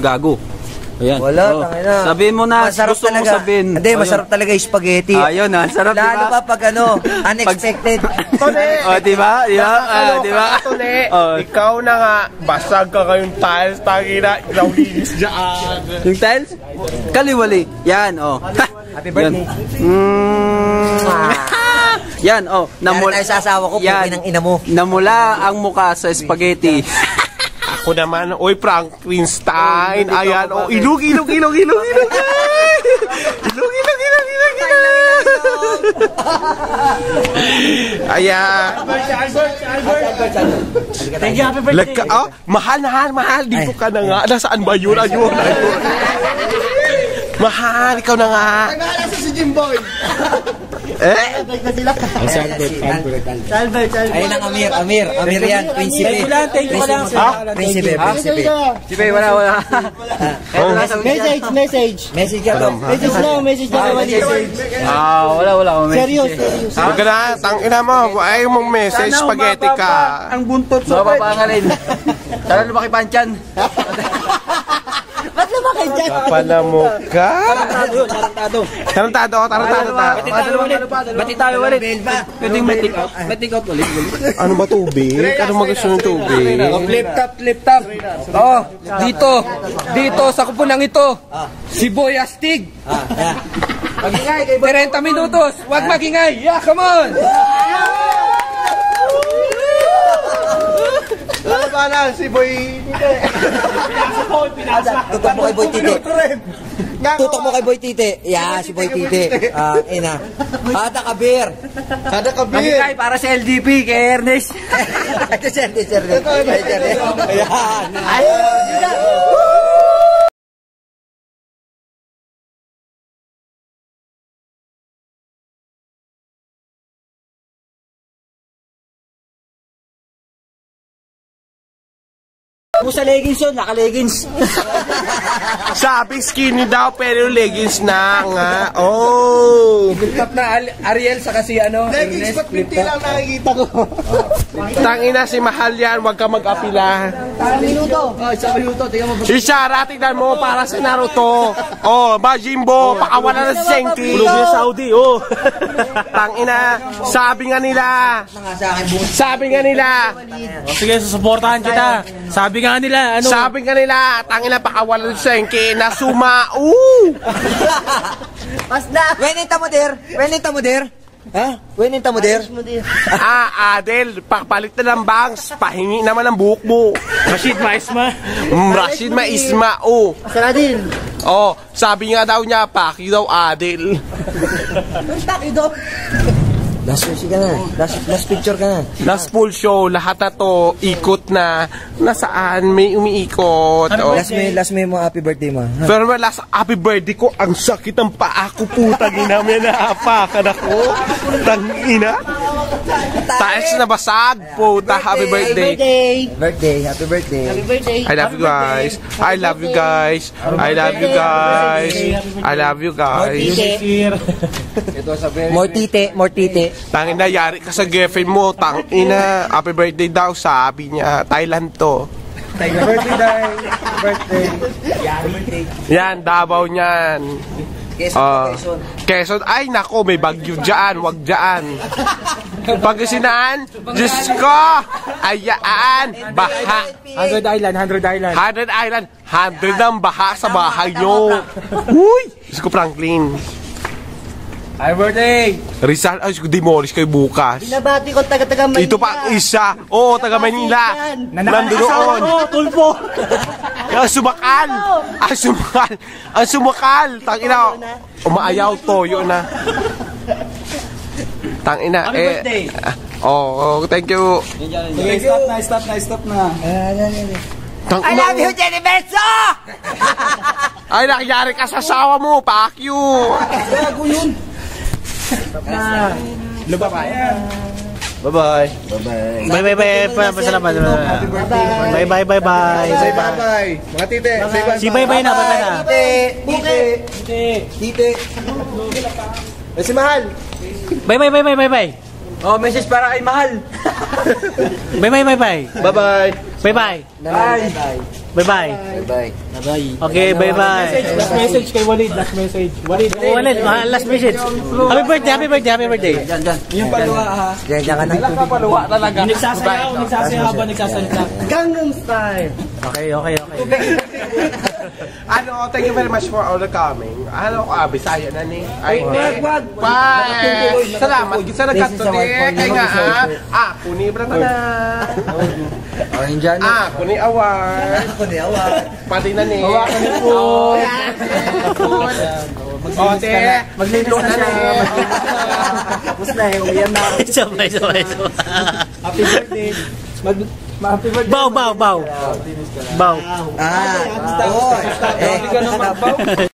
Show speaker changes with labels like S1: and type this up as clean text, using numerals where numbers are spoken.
S1: Gago. Ayan.
S2: Wala, tangina.
S1: Sabihin mo na,
S2: masarap
S1: gusto
S2: talaga.
S1: mo sabihin.
S2: Hindi, masarap talaga yung spaghetti.
S1: Ayun, sarap, diba?
S2: Lalo pa pag ano, unexpected.
S1: Diba? Diba?
S3: Tole, ikaw na nga, basag ka kayong tiles, tangina, ikaw linis dyan.
S1: Yung tiles? Kaliwali. Yan,
S2: Happy birthday.
S1: Yan,
S2: Namula tayo sa asawa ko, pukin ang ina mo.
S1: Namula ang muka sa spaghetti.
S3: Ako naman, oy, Frankenstein. Ayan, ilog. Ayan.
S2: Thank you, happy birthday.
S3: Mahal. Dito ka na nga. Nasaan ba yun? Ayun. Mahal, ikaw na nga.
S4: Nag-aalas si Jimboy.
S2: Salbert. Ayun ang Amir yan, prinsipe. Prinsipe.
S1: Sipe, wala.
S4: Message
S2: ka to.
S4: Message na
S1: Wala.
S4: Serious.
S3: Huwag ka na, tangina mo. Ayaw mong message, spaghetti ka.
S1: Ang buntot sa mapapangalin. Sana lumaki panchan.
S4: Ba't lumaki dyan?
S3: Panamo ka? Tarantado.
S1: Bati tayo ulit. Pwedeng may take out ulit.
S3: Ano ba tubig? Ano magusto ng tubig?
S1: Flip top. Dito sa kupunang ito. Si Boy Astig. 30 minutos. Huwag magingay. Yeah, come on.
S3: Lalabanan si Boy
S2: Tutok mo kay Boy Tite. Tutok mo kay Boy Tite. Yeah, si Boy Tite. Ina. Hada kabir.
S1: Magingay para sa LDP kay Ernest.
S2: Ito si Ernest. Ayan.
S4: Sa leggings yun, naka-leggings.
S3: Sabi skinny daw pero leggings na nga.
S1: Flip top na Ariel sa kasi
S4: Leggings, ba't pinti lang nakikita ko?
S3: Tangina si Mahal yan, wag ka mag-apila.
S4: Isang minuto. Tingnan mo.
S3: Si Shara, tignan mo para si Naruto. Jimbo, pakawala na si Senki.
S1: Ulog niya Saudi,
S3: Tangina, sabi nga nila.
S1: Sige, susuportahan kita. Sabi nga nila,
S3: tangina, pakawala na si Senki na sumau.
S2: Basta. Wenita mo der. Ha? Wenita mo der.
S3: Adel, papalit na ng bangs. Pahingi naman ng buhok mo.
S1: Rashid Maisma.
S3: Rashid Maisma,
S4: Saladin.
S3: Sabi nga daw niya, paki daw Adel.
S4: Taki daw.
S2: Last picture ka na.
S3: Last full show, lahat na to, ikot na. Nasaan? May umiikot.
S2: Last may mo happy birthday mo.
S3: Pero last happy birthday ko, ang sakit ng paa ko, putang ina. May naapakan ako. Tangina. Taes na basag, puta. Happy birthday.
S2: Happy birthday.
S3: I love you guys.
S2: More tite.
S3: Tangina, yari ka sa girlfriend mo. Tangina, happy birthday daw, sabi niya. Thailand to.
S2: Birthday.
S3: Yan, Davao niyan. Quezon. Ay, nako, may bagyo dyan. Wag dyan. Pagkasinaan, Diyos ko. Ayaan. Baha.
S1: 100 Island.
S3: 100 ang baha sa bahay nyo. Uy! Diyos ko, Franklin.
S1: Happy birthday!
S3: Rizal, ay, demolish kayo bukas.
S4: Binabati ko taga Manila.
S3: Ito pa, isa. Taga Manila. Nandoon.
S1: Tulpo!
S3: Ang sumakal. Tangina. Umaayaw, toyo na. Tangina.
S1: Happy birthday!
S3: Thank you.
S1: Stop na.
S2: I love you, Jenny Benzo!
S3: Ay, nakiyari ka sa asawa mo. Fuck you.
S1: Gago yun.
S3: Bye-bye.
S1: Pasalamat. Bye.
S3: Mga tite.
S1: Si bye na.
S2: Tite.
S3: Si Mahal.
S1: Bye. Oh, message para kay Mahal.
S5: Bye bye bye bye.
S3: Bye-bye.
S5: Bye bye.
S2: Bye.
S5: Bye bye.
S2: Bye.
S5: Okay, bye bye.
S6: Last message kay Walid, last message. Walid.
S5: Walid, last message. Happy birthday, happy birthday, happy birthday.
S1: Yung paluwa ha.
S2: Diyan ka na.
S1: Wala ka paluwa talaga.
S6: Nagsasayaw habang nagsasalita.
S4: Gangnam Style.
S5: Okay, okay, okay.
S3: Thank you very much for all the coming. Bisaya na ni. Ay,
S4: Wag.
S3: bye! Salamat sa nagkato kay nga ako ni Brata na.
S2: Oh, yun dyan.
S3: Ako ni Award.
S2: Ako ni Award.
S3: Pati na ni.
S1: Hawakan niyo po.
S3: Ote, maglilo na ni.
S4: Tapos na yung uyan na.
S5: Sabay, sabay, sabay.
S6: Happy birthday. Happy birthday.
S5: Bow, bow, bow. Bow.
S2: Oh.
S1: Hindi ka na magbaw.